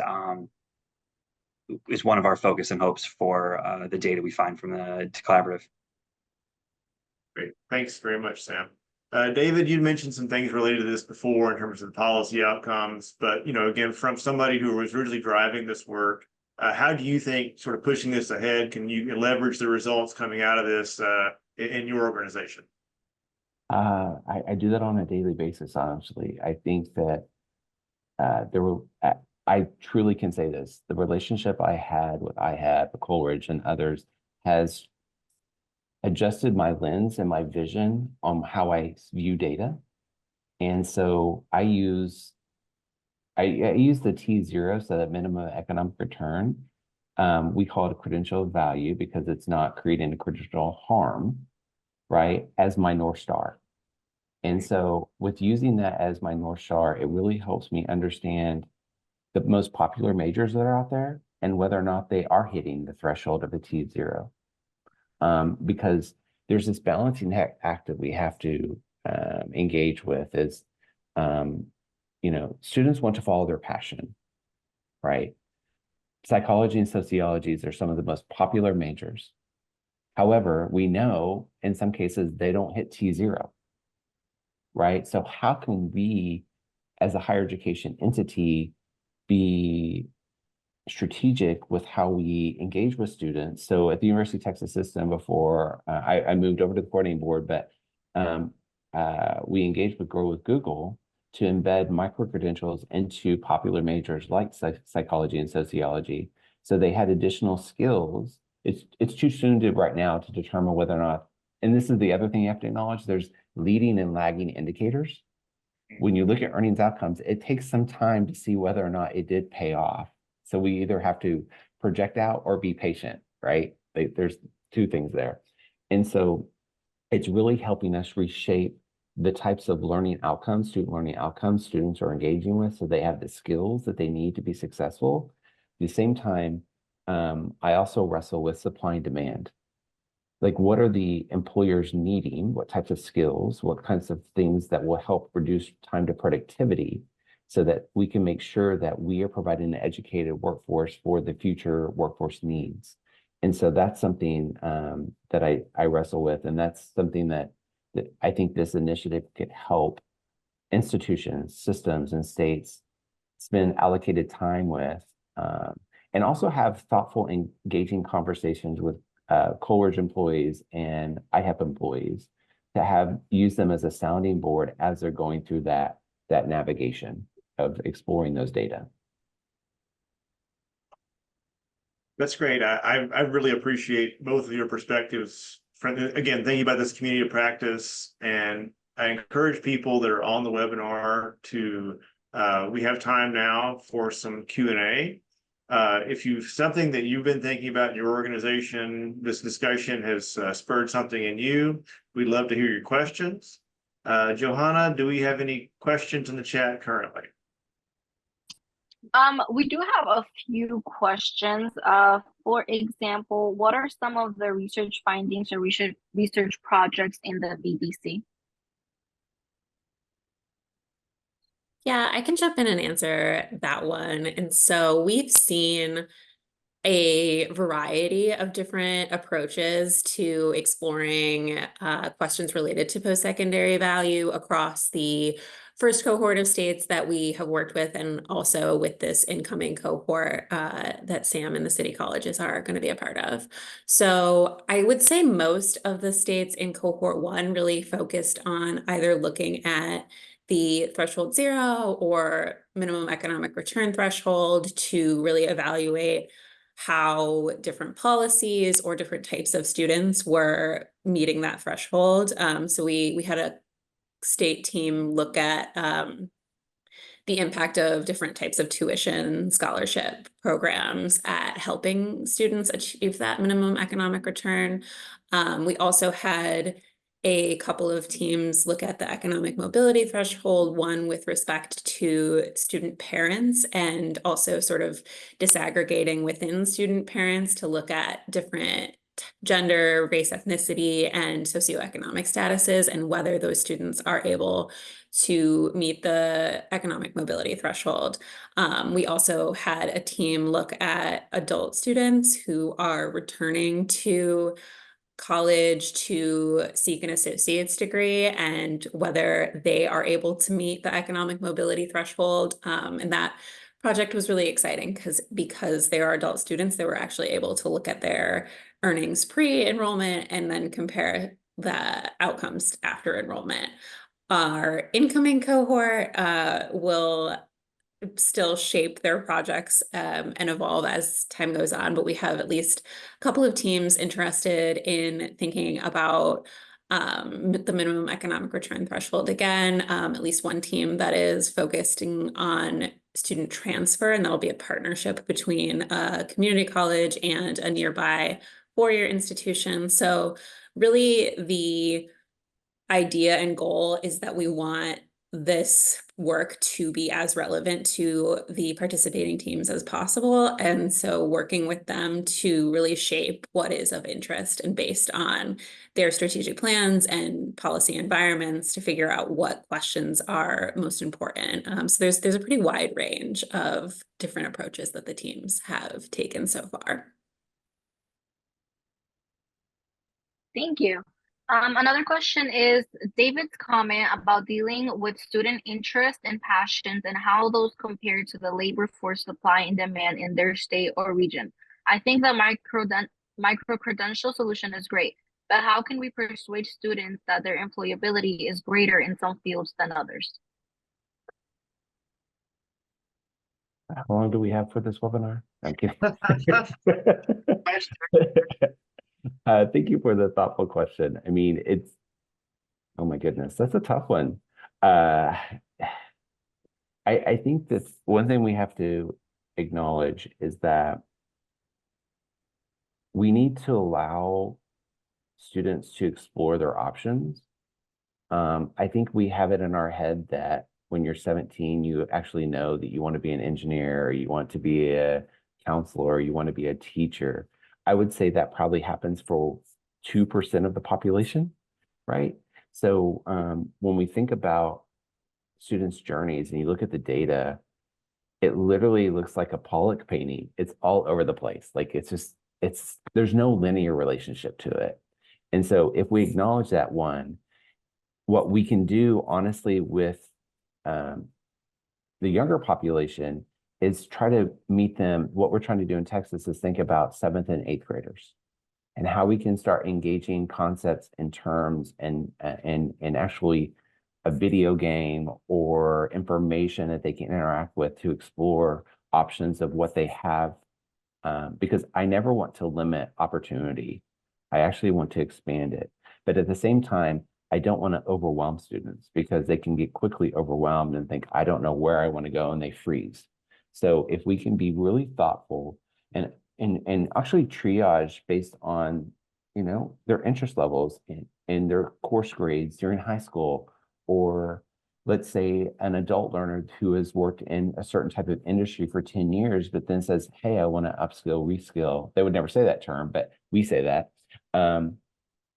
one of our focus and hopes for the data we find from the collaborative. Great, thanks very much, Sam. David, you mentioned some things related to this before in terms of the policy outcomes, but again, from somebody who was really driving this work, how do you think sort of pushing this ahead, can you leverage the results coming out of this in your organization? I do that on a daily basis, honestly. I think that I truly can say this, the relationship I had with IHEP, Coleridge, and others has adjusted my lens and my vision on how I view data. And so I use the T0, so that minimum economic return. We call it a credential of value because it's not creating a credential harm, right, as my North Star. And so with using that as my North Star, it really helps me understand the most popular majors that are out there and whether or not they are hitting the threshold of a T0. Because there's this balancing act that we have to engage with is, students want to follow their passion, right? Psychology and sociology are some of the most popular majors. However, we know in some cases they don't hit T0, right? So how can we, as a higher education entity, be strategic with how we engage with students? So at the University of Texas system before I moved over to the coordinating board, but we engaged with Grow with Google to embed micro-credentials into popular majors like psychology and sociology. So they had additional skills. It's too soon right now to determine whether or not, and this is the other thing you have to acknowledge, there's leading and lagging indicators. When you look at earnings outcomes, it takes some time to see whether or not it did pay off. So we either have to project out or be patient, right? There's two things there. And so it's really helping us reshape the types of learning outcomes, student learning outcomes students are engaging with, so they have the skills that they need to be successful. At the same time, I also wrestle with supply and demand. Like, what are the employers needing? What types of skills? What kinds of things that will help reduce time to productivity so that we can make sure that we are providing an educated workforce for the future workforce needs? And so that's something that I wrestle with. And that's something that I think this initiative could help institutions, systems, and states spend allocated time with. and also have thoughtful, engaging conversations with Coleridge employees and IHEP employees to use them as a sounding board as they're going through that navigation of exploring those data. That's great. I really appreciate both of your perspectives. Again, thank you about this community of practice, and I encourage people that are on the webinar to, we have time now for some Q&A. If something that you've been thinking about in your organization, this discussion has spurred something in you, we'd love to hear your questions. Johanna, do we have any questions in the chat currently? We do have a few questions. For example, what are some of the research findings or research projects in the VDC? Yeah, I can jump in and answer that one. And so we've seen a variety of different approaches to exploring questions related to post-secondary value across the first cohort of states that we have worked with, and also with this incoming cohort that Sam and the city colleges are going to be a part of. So I would say most of the states in cohort 1 really focused on either looking at the threshold 0 or minimum economic return threshold to really evaluate how different policies or different types of students were meeting that threshold. So we had a state team look at the impact of different types of tuition scholarship programs at helping students achieve that minimum economic return. We also had a couple of teams look at the economic mobility threshold, one with respect to student parents, and also sort of disaggregating within student parents to look at different gender, race, ethnicity, and socioeconomic statuses, and whether those students are able to meet the economic mobility threshold. We also had a team look at adult students who are returning to college to seek an associate's degree and whether they are able to meet the economic mobility threshold. And that project was really exciting because they are adult students, they were actually able to look at their earnings pre-enrollment and then compare the outcomes after enrollment. Our incoming cohort will still shape their projects and evolve as time goes on, but we have at least a couple of teams interested in thinking about the minimum economic return threshold again. At least one team that is focusing on student transfer, and that'll be a partnership between a community college and a nearby four-year institution. So really the idea and goal is that we want this work to be as relevant to the participating teams as possible. And so working with them to really shape what is of interest and based on their strategic plans and policy environments to figure out what questions are most important. So there's a pretty wide range of different approaches that the teams have taken so far. Thank you. Another question is David's comment about dealing with student interest and passions and how those compare to the labor force supply and demand in their state or region. I think the micro-credential solution is great, but how can we persuade students that their employability is greater in some fields than others? How long do we have for this webinar? I'm kidding. Thank you for the thoughtful question. I mean, oh my goodness, that's a tough one. I think that one thing we have to acknowledge is that we need to allow students to explore their options. I think we have it in our head that when you're 17, you actually know that you want to be an engineer, or you want to be a counselor, or you want to be a teacher. I would say that probably happens for 2% of the population, right? So when we think about students' journeys and you look at the data, it literally looks like a Pollock painting. It's all over the place. Like there's no linear relationship to it. And so if we acknowledge that one, what we can do honestly with the younger population is try to meet them. What we're trying to do in Texas is think about 7th and 8th graders and how we can start engaging concepts and terms and actually a video game or information that they can interact with to explore options of what they have. Because I never want to limit opportunity. I actually want to expand it. But at the same time, I don't want to overwhelm students because they can get quickly overwhelmed and think, I don't know where I want to go, and they freeze. So if we can be really thoughtful and actually triage based on, their interest levels in their course grades during high school, or let's say an adult learner who has worked in a certain type of industry for 10 years, but then says, hey, I want to upskill, reskill. They would never say that term, but we say that.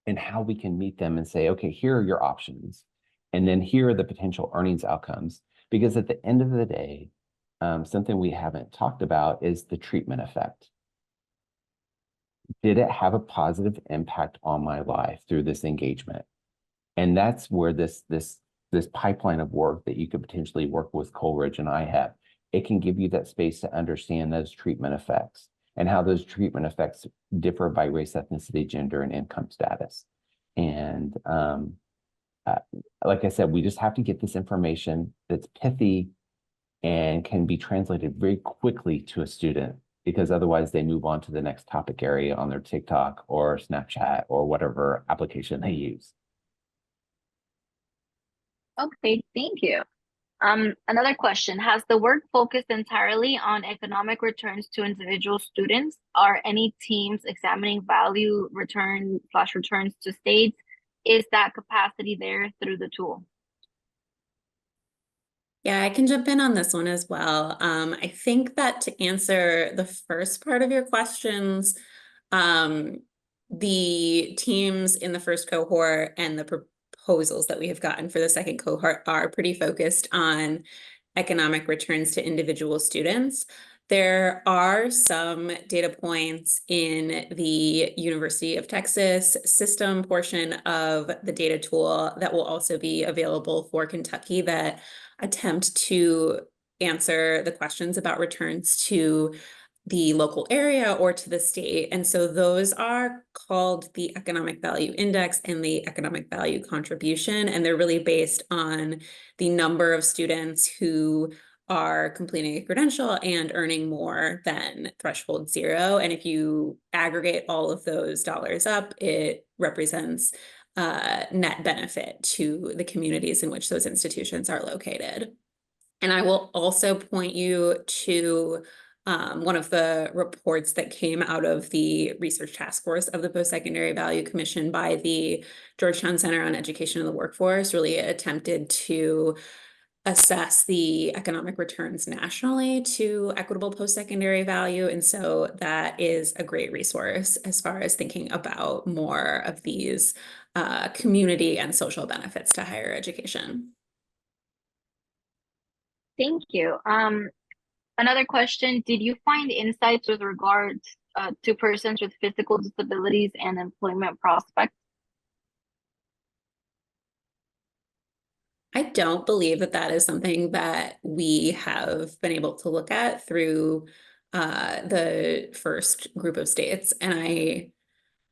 And how we can meet them and say, okay, here are your options. And then here are the potential earnings outcomes. Because at the end of the day, something we haven't talked about is the treatment effect. Did it have a positive impact on my life through this engagement? And that's where this pipeline of work that you could potentially work with Coleridge and IHEP, it can give you that space to understand those treatment effects and how those treatment effects differ by race, ethnicity, gender, and income status. And like I said, we just have to get this information that's pithy and can be translated very quickly to a student, because otherwise they move on to the next topic area on their TikTok or Snapchat or whatever application they use. Okay, thank you. Another question, has the work focused entirely on economic returns to individual students? Are any teams examining value returns to states? Is that capacity there through the tool? Yeah, I can jump in on this one as well. I think that to answer the first part of your questions, the teams in the first cohort and the proposals that we have gotten for the second cohort are pretty focused on economic returns to individual students. There are some data points in the University of Texas system portion of the data tool that will also be available for Kentucky that attempt to answer the questions about returns to the local area or to the state. And so those are called the Economic Value Index and the Economic Value Contribution. And they're really based on the number of students who are completing a credential and earning more than threshold 0. And if you aggregate all of those dollars up, it represents net benefit to the communities in which those institutions are located. And I will also point you to one of the reports that came out of the research task force of the Postsecondary Value Commission by the Georgetown Center on Education and the Workforce, really attempted to assess the economic returns nationally to equitable post-secondary value. And so that is a great resource as far as thinking about more of these community and social benefits to higher education. Thank you. Another question, did you find insights with regards to persons with physical disabilities and employment prospects? I don't believe that that is something that we have been able to look at through the first group of states. And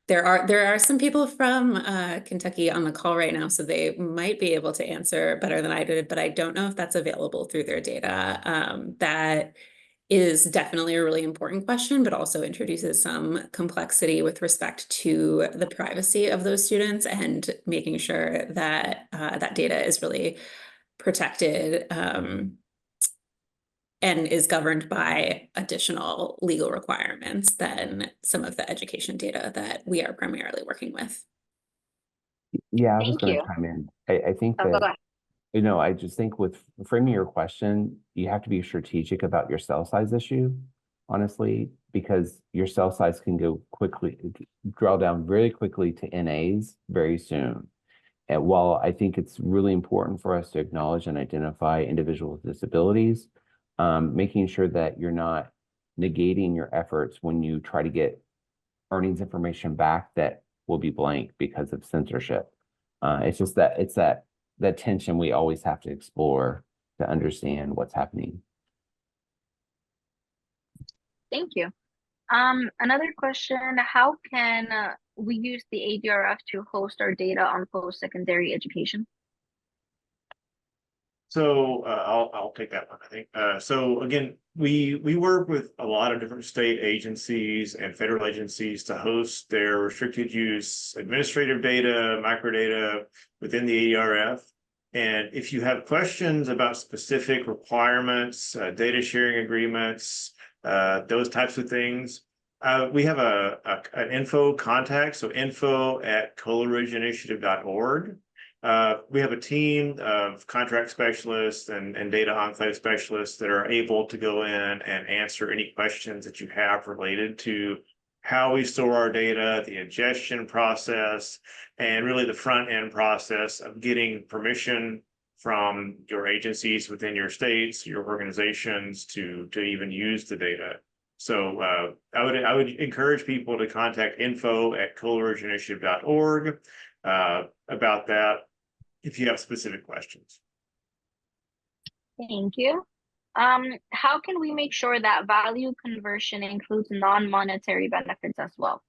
there are some people from Kentucky on the call right now, so they might be able to answer better than I did, but I don't know if that's available through their data. That is definitely a really important question, but also introduces some complexity with respect to the privacy of those students and making sure that that data is really protected and is governed by additional legal requirements than some of the education data that we are primarily working with. Yeah, I was Thank going you. to chime in. I think Oh, go that, ahead. I just think with framing your question, you have to be strategic about your cell size issue, honestly, because your cell size can go quickly, draw down very quickly to NAs very soon. And while I think it's really important for us to acknowledge and identify individuals with disabilities, making sure that you're not negating your efforts when you try to get earnings information back that will be blank because of censorship. It's just that tension we always have to explore to understand what's happening. Thank you. Another question, how can we use the ADRF to host our data on post-secondary education? So I'll take that one, I think. So again, we work with a lot of different state agencies and federal agencies to host their restricted use administrative data, microdata within the ADRF. And if you have questions about specific requirements, data sharing agreements, those types of things, we have an info contact, so info@coleridgeinitiative.org. We have a team of contract specialists and data enclave specialists that are able to go in and answer any questions that you have related to how we store our data, the ingestion process, and really the front end process of getting permission from your agencies within your states, your organizations to even use the data. So I would encourage people to contact info@coleridgeinitiative.org about that if you have specific questions. Thank you. How can we make sure that value conversion includes non-monetary benefits as well?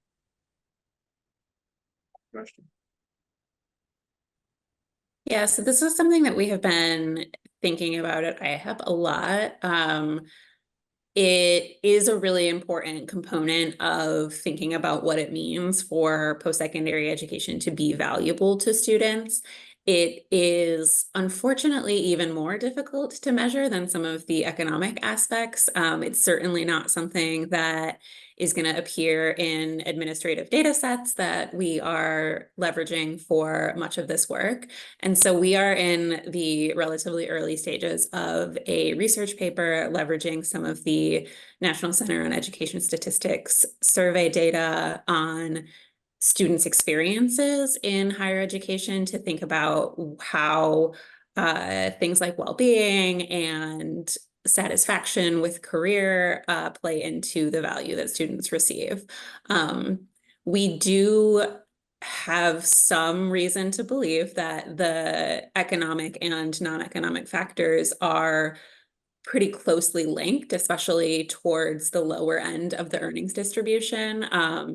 Question. Yeah, so this is something that we have been thinking about at IHEP a lot. It is a really important component of thinking about what it means for post-secondary education to be valuable to students. It is unfortunately even more difficult to measure than some of the economic aspects. It's certainly not something that is going to appear in administrative data sets that we are leveraging for much of this work. And so we are in the relatively early stages of a research paper leveraging some of the National Center on Education Statistics survey data on students' experiences in higher education to think about how things like well-being and satisfaction with career play into the value that students receive. We do have some reason to believe that the economic and non-economic factors are pretty closely linked, especially towards the lower end of the earnings distribution.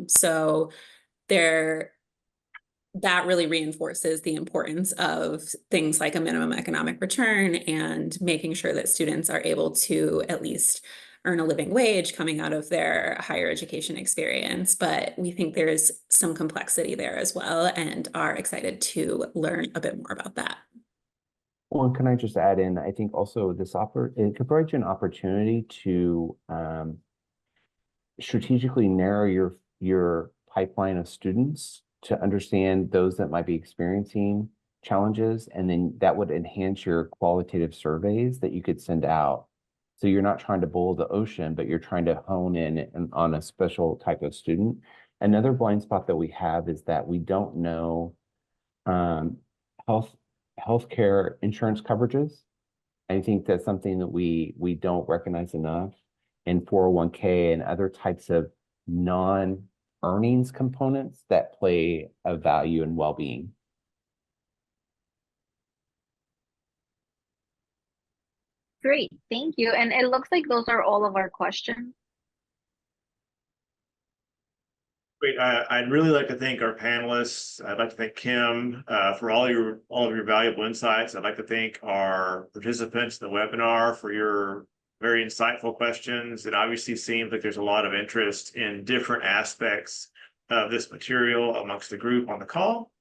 So that really reinforces the importance of things like a minimum economic return and making sure that students are able to at least earn a living wage coming out of their higher education experience. But we think there is some complexity there as well and are excited to learn a bit more about that. Well, and can I just add in, I think also it could provide you an opportunity to strategically narrow your pipeline of students to understand those that might be experiencing challenges, and then that would enhance your qualitative surveys that you could send out. So you're not trying to boil the ocean, but you're trying to hone in on a special type of student. Another blind spot that we have is that we don't know healthcare insurance coverages. I think that's something that we don't recognize enough in 401k and other types of non-earnings components that play a value in well-being. Great, thank you. And it looks like those are all of our questions. Great. I'd really like to thank our panelists. I'd like to thank Kim for all of your valuable insights. I'd like to thank our participants in the webinar for your very insightful questions. It obviously seems like there's a lot of interest in different aspects of this material amongst the group on the call.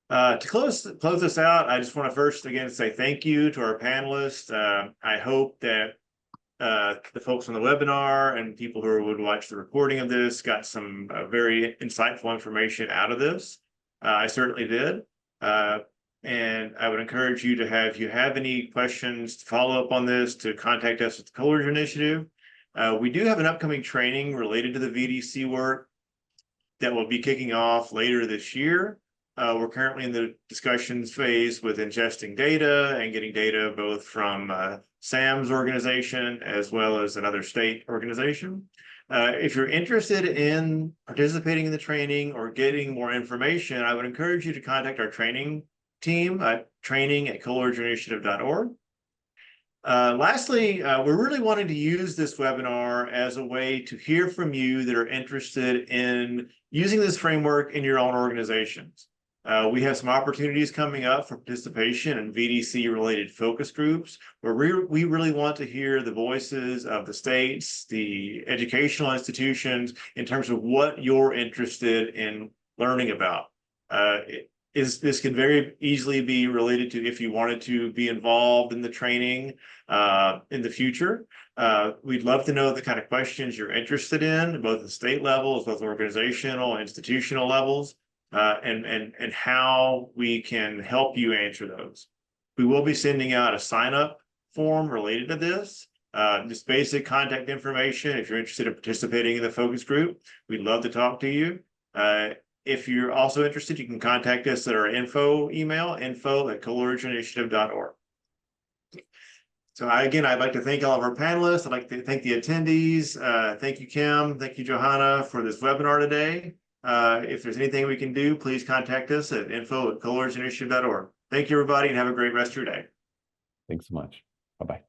To close this out, I just want to first again say thank you to our panelists. I hope that the folks on the webinar and people who would watch the recording of this got some very insightful information out of this. I certainly did. And I would encourage you to if you have any questions to follow up on this, to contact us at the Coleridge Initiative. We do have an upcoming training related to the VDC work that will be kicking off later this year. We're currently in the discussions phase with ingesting data and getting data both from Sam's organization as well as another state organization. If you're interested in participating in the training or getting more information, I would encourage you to contact our training team at training@coleridgeinitiative.org. Lastly, we're really wanting to use this webinar as a way to hear from you that are interested in using this framework in your own organizations. We have some opportunities coming up for participation in VDC-related focus groups, where we really want to hear the voices of the states, the educational institutions, in terms of what you're interested in learning about. This can very easily be related to if you wanted to be involved in the training in the future. We'd love to know the kind of questions you're interested in, both the state levels, both organizational, institutional levels, and how we can help you answer those. We will be sending out a sign-up form related to this. Just basic contact information. If you're interested in participating in the focus group, we'd love to talk to you. If you're also interested, you can contact us at our info email, info@coleridgeinitiative.org. So again, I'd like to thank all of our panelists. I'd like to thank the attendees. Thank you, Kim. Thank you, Johanna, for this webinar today. If there's anything we can do, please contact us at info@coleridgeinitiative.org. Thank you, everybody, and have a great rest of your day. Thanks so much. Bye-bye.